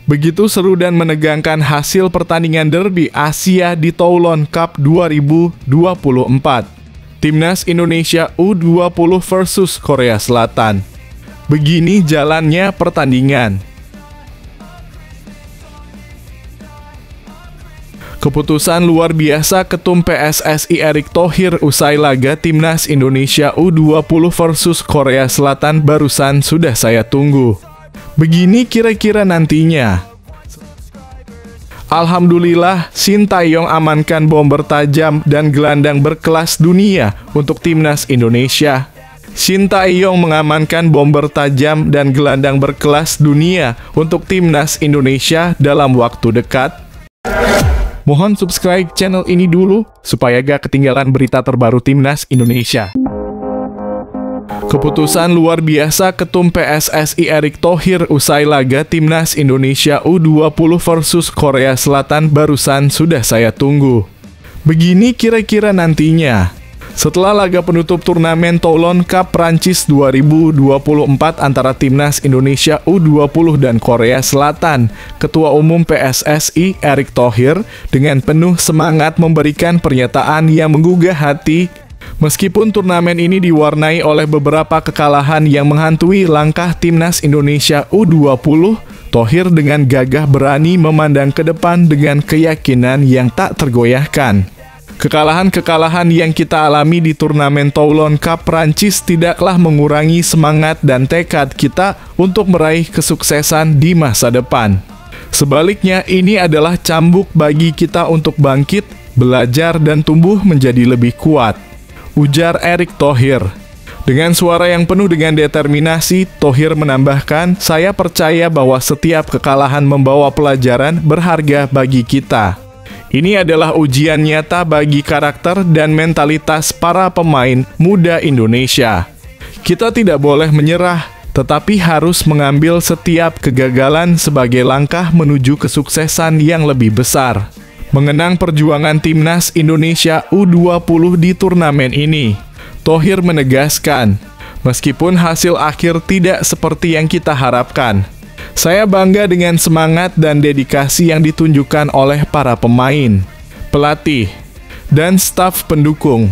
Begitu seru dan menegangkan hasil pertandingan derby Asia di Toulon Cup 2024. Timnas Indonesia U20 versus Korea Selatan. Begini jalannya pertandingan. Keputusan luar biasa Ketum PSSI Erick Thohir usai laga Timnas Indonesia U20 versus Korea Selatan barusan sudah saya tunggu. Begini kira-kira nantinya. Alhamdulillah, Sintayong amankan bomber tajam dan gelandang berkelas dunia untuk Timnas Indonesia. Sintayong mengamankan bomber tajam dan gelandang berkelas dunia untuk Timnas Indonesia dalam waktu dekat. Mohon subscribe channel ini dulu, supaya gak ketinggalan berita terbaru Timnas Indonesia. Keputusan luar biasa Ketum PSSI Erick Thohir usai laga Timnas Indonesia U20 versus Korea Selatan barusan sudah saya tunggu. Begini kira-kira nantinya. Setelah laga penutup turnamen Toulon Cup Prancis 2024 antara Timnas Indonesia U20 dan Korea Selatan, Ketua Umum PSSI Erick Thohir dengan penuh semangat memberikan pernyataan yang menggugah hati. Meskipun turnamen ini diwarnai oleh beberapa kekalahan yang menghantui langkah Timnas Indonesia U20, Thohir dengan gagah berani memandang ke depan dengan keyakinan yang tak tergoyahkan. Kekalahan-kekalahan yang kita alami di turnamen Toulon Cup Prancis tidaklah mengurangi semangat dan tekad kita untuk meraih kesuksesan di masa depan. Sebaliknya, ini adalah cambuk bagi kita untuk bangkit, belajar dan tumbuh menjadi lebih kuat, ujar Erick Thohir. Dengan suara yang penuh dengan determinasi, Thohir menambahkan, "Saya percaya bahwa setiap kekalahan membawa pelajaran berharga bagi kita. Ini adalah ujian nyata bagi karakter dan mentalitas para pemain muda Indonesia. Kita tidak boleh menyerah, tetapi harus mengambil setiap kegagalan sebagai langkah menuju kesuksesan yang lebih besar." Mengenang perjuangan Timnas Indonesia U20 di turnamen ini, Thohir menegaskan, meskipun hasil akhir tidak seperti yang kita harapkan, saya bangga dengan semangat dan dedikasi yang ditunjukkan oleh para pemain, pelatih, dan staf pendukung.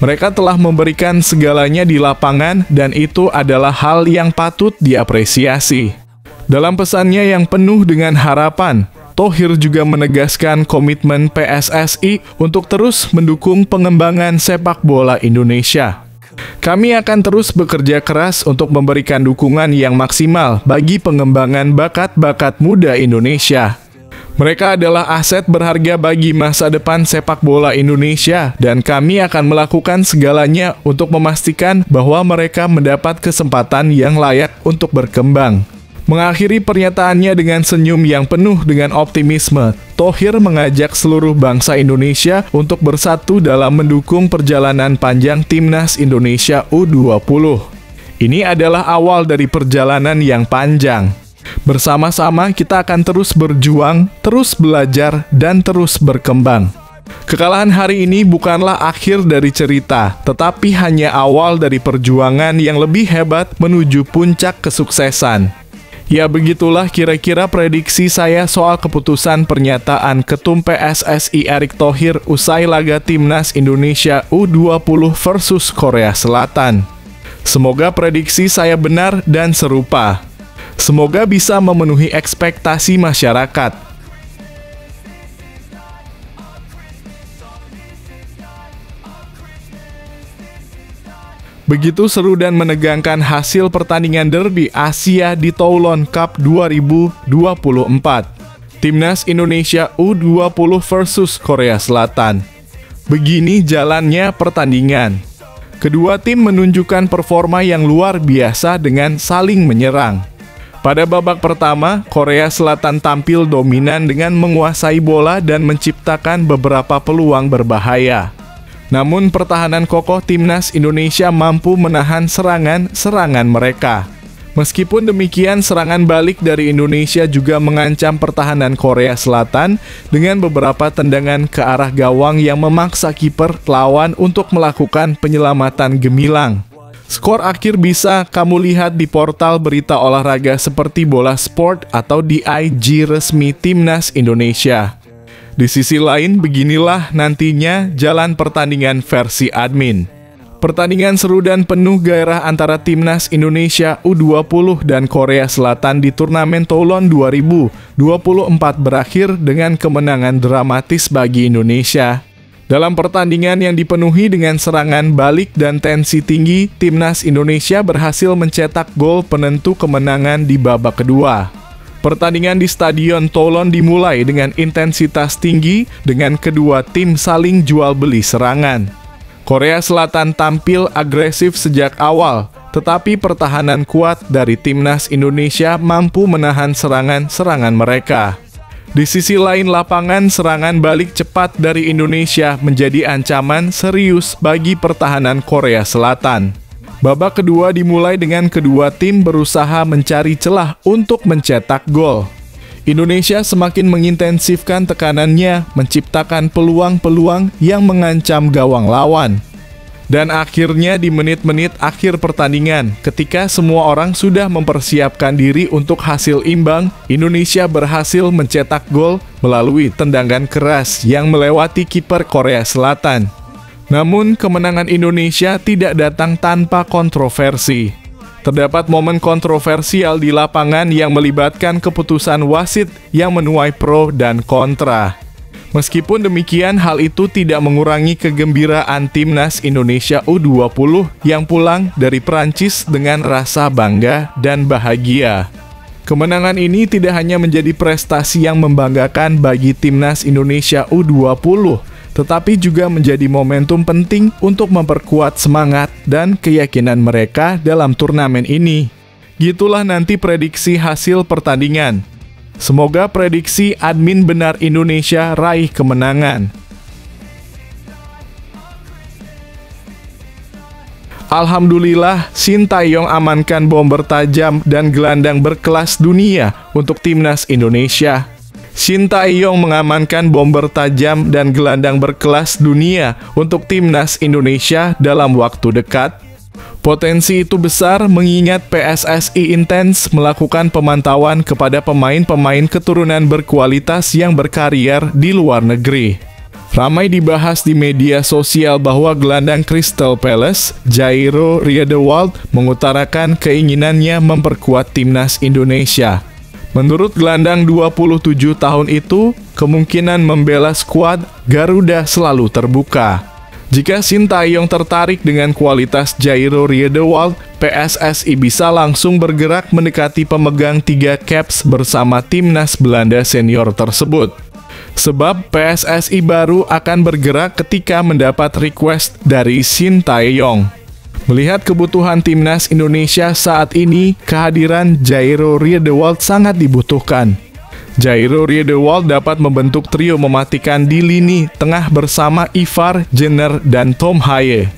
Mereka telah memberikan segalanya di lapangan dan itu adalah hal yang patut diapresiasi. Dalam pesannya yang penuh dengan harapan, Thohir juga menegaskan komitmen PSSI untuk terus mendukung pengembangan sepak bola Indonesia. Kami akan terus bekerja keras untuk memberikan dukungan yang maksimal bagi pengembangan bakat-bakat muda Indonesia. Mereka adalah aset berharga bagi masa depan sepak bola Indonesia dan kami akan melakukan segalanya untuk memastikan bahwa mereka mendapat kesempatan yang layak untuk berkembang. Mengakhiri pernyataannya dengan senyum yang penuh dengan optimisme, Thohir mengajak seluruh bangsa Indonesia untuk bersatu dalam mendukung perjalanan panjang Timnas Indonesia U20. Ini adalah awal dari perjalanan yang panjang. Bersama-sama kita akan terus berjuang, terus belajar, dan terus berkembang. Kekalahan hari ini bukanlah akhir dari cerita, tetapi hanya awal dari perjuangan yang lebih hebat menuju puncak kesuksesan. Ya, begitulah kira-kira prediksi saya soal keputusan pernyataan Ketum PSSI Erick Thohir usai laga Timnas Indonesia U20 versus Korea Selatan. Semoga prediksi saya benar dan serupa. Semoga bisa memenuhi ekspektasi masyarakat. Begitu seru dan menegangkan hasil pertandingan derby Asia di Toulon Cup 2024. Timnas Indonesia U20 versus Korea Selatan. Begini jalannya pertandingan. Kedua tim menunjukkan performa yang luar biasa dengan saling menyerang. Pada babak pertama, Korea Selatan tampil dominan dengan menguasai bola dan menciptakan beberapa peluang berbahaya. Namun pertahanan kokoh Timnas Indonesia mampu menahan serangan-serangan mereka. Meskipun demikian, serangan balik dari Indonesia juga mengancam pertahanan Korea Selatan dengan beberapa tendangan ke arah gawang yang memaksa kiper lawan untuk melakukan penyelamatan gemilang. Skor akhir bisa kamu lihat di portal berita olahraga seperti Bola Sport atau di IG resmi Timnas Indonesia. Di sisi lain, beginilah nantinya jalan pertandingan versi admin. Pertandingan seru dan penuh gairah antara Timnas Indonesia U20 dan Korea Selatan di turnamen Toulon 2024 berakhir dengan kemenangan dramatis bagi Indonesia. Dalam pertandingan yang dipenuhi dengan serangan balik dan tensi tinggi, Timnas Indonesia berhasil mencetak gol penentu kemenangan di babak kedua. Pertandingan di Stadion Toulon dimulai dengan intensitas tinggi dengan kedua tim saling jual beli serangan. Korea Selatan tampil agresif sejak awal, tetapi pertahanan kuat dari Timnas Indonesia mampu menahan serangan-serangan mereka. Di sisi lain, lapangan serangan balik cepat dari Indonesia menjadi ancaman serius bagi pertahanan Korea Selatan. Babak kedua dimulai dengan kedua tim berusaha mencari celah untuk mencetak gol. Indonesia semakin mengintensifkan tekanannya, menciptakan peluang-peluang yang mengancam gawang lawan. Dan akhirnya di menit-menit akhir pertandingan, ketika semua orang sudah mempersiapkan diri untuk hasil imbang, Indonesia berhasil mencetak gol melalui tendangan keras yang melewati kiper Korea Selatan. Namun, kemenangan Indonesia tidak datang tanpa kontroversi. Terdapat momen kontroversial di lapangan yang melibatkan keputusan wasit yang menuai pro dan kontra. Meskipun demikian, hal itu tidak mengurangi kegembiraan Timnas Indonesia U20 yang pulang dari Prancis dengan rasa bangga dan bahagia. Kemenangan ini tidak hanya menjadi prestasi yang membanggakan bagi Timnas Indonesia U20, tetapi juga menjadi momentum penting untuk memperkuat semangat dan keyakinan mereka dalam turnamen ini. Gitulah nanti prediksi hasil pertandingan. Semoga prediksi admin benar, Indonesia raih kemenangan. Alhamdulillah, Shin Tae-yong amankan bom bertajam dan gelandang berkelas dunia untuk Timnas Indonesia. Shin Tae-yong mengamankan bom bertajam dan gelandang berkelas dunia untuk Timnas Indonesia dalam waktu dekat. Potensi itu besar mengingat PSSI intens melakukan pemantauan kepada pemain-pemain keturunan berkualitas yang berkarier di luar negeri. Ramai dibahas di media sosial bahwa gelandang Crystal Palace, Jairo Riedewald, mengutarakan keinginannya memperkuat Timnas Indonesia. Menurut gelandang 27 tahun itu, kemungkinan membela skuad Garuda selalu terbuka. Jika Shin Tae-yong tertarik dengan kualitas Jairo Riedewald, PSSI bisa langsung bergerak mendekati pemegang 3 caps bersama Timnas Belanda senior tersebut. Sebab PSSI baru akan bergerak ketika mendapat request dari Shin Tae-yong. Melihat kebutuhan Timnas Indonesia saat ini, kehadiran Jairo Riedewald sangat dibutuhkan. Jairo Riedewald dapat membentuk trio mematikan di lini tengah bersama Ivar Jenner dan Tom Haye.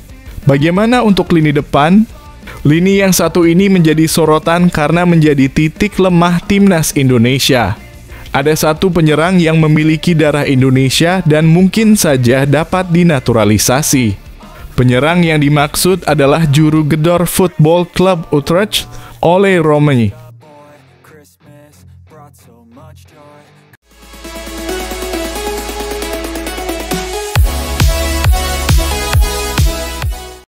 Bagaimana untuk lini depan? Lini yang satu ini menjadi sorotan karena menjadi titik lemah Timnas Indonesia. Ada satu penyerang yang memiliki darah Indonesia dan mungkin saja dapat dinaturalisasi. Penyerang yang dimaksud adalah juru gedor Football Club Utrecht, Ole Rommey.